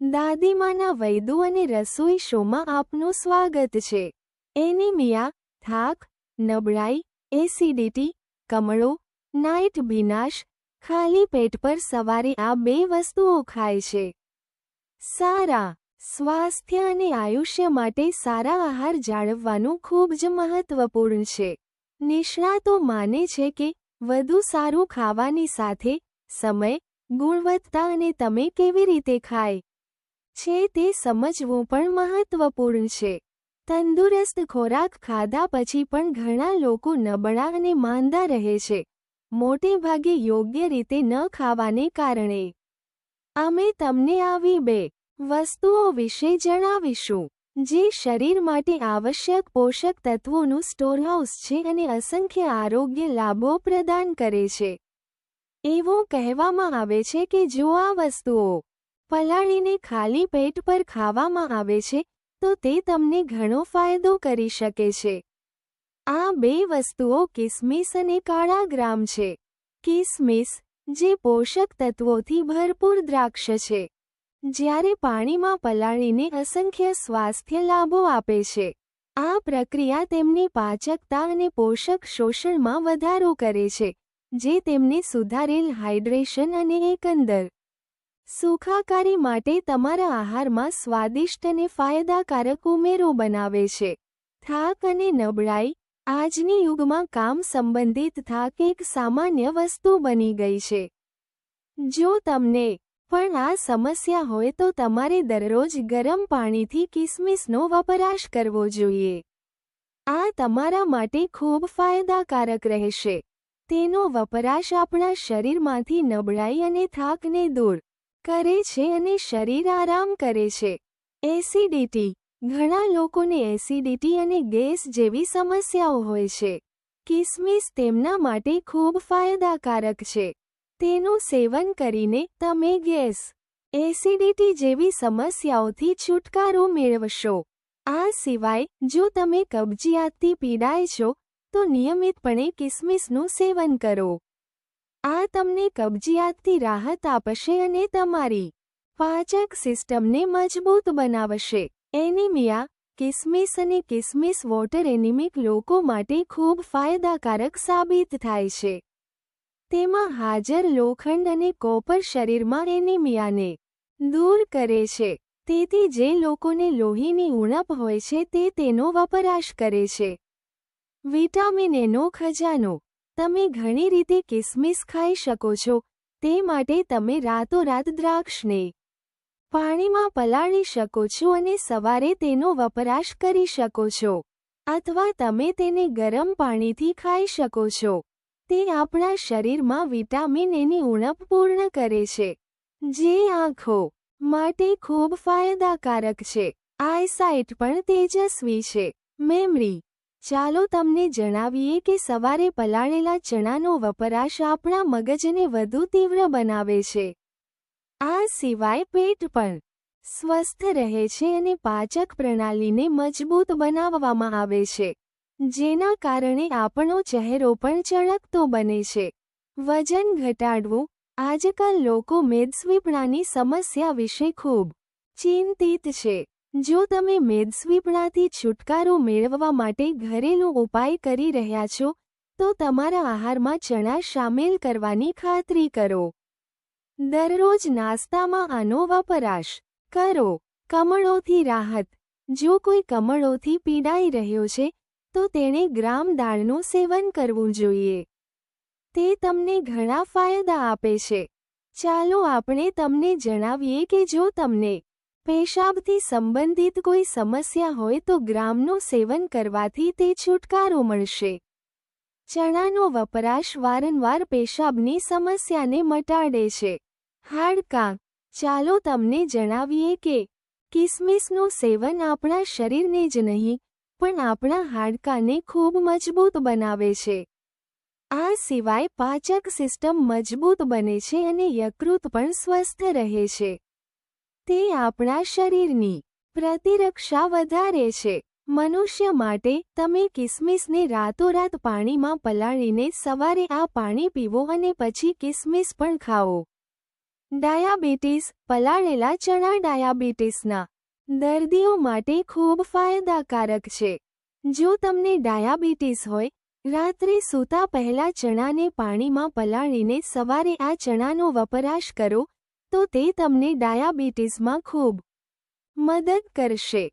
દાદીમાના વૈદુ અને રસોઈ શોમાં આપનું સ્વાગત છે. એનિમિયા, થાક, નબળાઈ, એસિડિટી, કમળો, નાઇટ ભીનાશ, ખાલી પેટ પર સવારે આ 2 વસ્તુઓ ખાય છે. સારા સ્વાસ્થ્ય અને આયુષ્ય માટે સારા આહાર જાળવવાનું ખૂબ જ મહત્વપૂર્ણ છે. નિષ્ણાતો માને છે કે વધુ સારું ખાવાની સાથે સમય, ગુણવત્તા અને તમે કેવી રીતે ખાય છે તે સમજવું પણ મહત્વપૂર્ણ છે. તંદુરસ્ત ખોરાક ખાધા પછી પણ ઘણા લોકો નબળા અને માંદા રહે છે, મોટે ભાગે યોગ્ય રીતે ન ખાવાને કારણે. અમે તમને આવી 2 વસ્તુઓ વિશે જણાવીશું, જે શરીર માટે આવશ્યક પોષક તત્વોનું સ્ટોરહાઉસ છે અને અસંખ્ય આરોગ્ય લાભો પ્રદાન કરે છે. એવું કહેવામાં આવે છે કે જો આ વસ્તુઓ પલાળીને ખાલી પેટ પર ખાવામાં આવે છે તો તે તમને ઘણો ફાયદો કરી શકે છે. આ 2 વસ્તુઓ કિસમિસ અને કાળા ગ્રામ છે. કિસમિસ, જે પોષક તત્વોથી ભરપૂર દ્રાક્ષ છે, જ્યારે પાણીમાં પલાળીને અસંખ્ય સ્વાસ્થ્ય લાભો આપે છે. આ પ્રક્રિયા તેમની પાચકતા અને પોષક શોષણમાં વધારો કરે છે, જે તેમને સુધારેલ હાઇડ્રેશન અને એકંદર સુખાકારી માટે તમારા આહારમાં સ્વાદિષ્ટ અને ફાયદાકારક ઉમેરો બનાવે છે. થાક અને નબળાઈ. આજની યુગમાં કામ સંબંધિત થાક એક સામાન્ય વસ્તુ બની ગઈ છે. જો તમને પણ આ સમસ્યા હોય તો તમારે દરરોજ ગરમ પાણીથી કિસમિસનો વપરાશ કરવો જોઈએ. આ તમારા માટે ખૂબ ફાયદાકારક રહેશે. તેનો વપરાશ આપણા શરીરમાંથી નબળાઈ અને થાકને દૂર કરે છે અને શરીર આરામ કરે છે. એસિડિટી. ઘણા લોકોને એસિડિટી અને ગેસ જેવી સમસ્યાઓ હોય છે. કિસમિસ તેમના માટે ખૂબ ફાયદાકારક છે. તેનું સેવન કરીને તમે ગેસ, એસિડિટી જેવી સમસ્યાઓથી છુટકારો મેળવશો. આ સિવાય જો તમે કબજિયાતથી પીડાય છો તો નિયમિતપણે કિસમિસનું સેવન કરો. આ તમને કબજિયાતથી રાહત આપશે અને તમારી પાચક સિસ્ટમને મજબૂત બનાવશે. એનિમિયા. કિસમિસ અને કિસમિસ વોટર એનિમિક લોકો માટે ખૂબ ફાયદાકારક સાબિત થાય છે. તેમાં હાજર લોખંડ અને કોપર શરીરમાં એનિમિયાને દૂર કરે છે. તેથી જે લોકોને લોહીની ઉણપ હોય છે તે તેનો વપરાશ કરે છે. વિટામિન એનો ખજાનો. તમે ઘણી રીતે કિસમિસ ખાઈ શકો છો, તે માટે તમે રાતોરાત દ્રાક્ષને પાણીમાં પલાળી શકો છો અને સવારે તેનો વપરાશ કરી શકો છો. અથવા તમે તેને ગરમ પાણીથી ખાઈ શકો છો. તે આપણા શરીરમાં વિટામિન એની ઉણપ પૂર્ણ કરે છે, જે આંખો માટે ખૂબ ફાયદાકારક છે. આઈસાઇટ પણ તેજસ્વી છે. મેમરી. ચાલો તમને જણાવીએ કે સવારે પલાળેલા ચણાનો વપરાશ આપણા મગજને વધુ તીવ્ર બનાવે છે. આ સિવાય પેટ પણ સ્વસ્થ રહે છે અને પાચક પ્રણાલીને મજબૂત બનાવવામાં આવે છે, જેના કારણે આપણો ચહેરો પણ ચળકતો બને છે. વજન ઘટાડવું. આજકાલ લોકો મેદસ્વીપણાની સમસ્યા વિશે ખૂબ ચિંતિત છે. જો તમે મેદસ્વીપણાથી છુટકારો મેળવવા માટે ઘરેલું ઉપાય કરી રહ્યા છો તો તમારા આહારમાં ચણા શામેલ કરવાની ખાતરી કરો. દરરોજ નાસ્તામાં આનો વપરાશ કરો. કમળોથી રાહત. જો કોઈ કમળોથી પીડાઈ રહ્યો છે તો તેણે ગ્રામ દાળનું સેવન કરવું જોઈએ. તે તમને ઘણા ફાયદા આપે છે. ચાલો આપણે તમને જણાવીએ કે જો તમને પેશાબથી સંબંધિત કોઈ સમસ્યા હોય તો ગ્રામનું સેવન કરવાથી તે છુટકારો મળશે. ચણાનો વપરાશ વારંવાર પેશાબની સમસ્યાને મટાડે છે. હાડકાં. ચાલો તમને જણાવીએ કે કિસમિસનું સેવન આપણા શરીરને જ નહીં પણ આપણા હાડકાંને ખૂબ મજબૂત બનાવે છે. આ સિવાય પાચક સિસ્ટમ મજબૂત બને છે અને યકૃત પણ સ્વસ્થ રહે છે. તે આપણા શરીરની પ્રતિરક્ષા વધારે છે. મનુષ્ય માટે તમે કિસમિસને રાતોરાત પાણીમાં પલાળીને સવારે આ પાણી પીવો અને પછી કિસમિસ પણ ખાઓ. ડાયાબિટીસ. પલાળેલા ચણા ડાયાબિટીસના દર્દીઓ માટે ખૂબ ફાયદાકારક છે. જો તમને ડાયાબિટીસ હોય, રાત્રે સૂતા પહેલા ચણાને પાણીમાં પલાળીને સવારે આ ચણાનો વપરાશ કરો તો તે તમને ડાયાબિટીસમાં ખૂબ મદદ કરશે.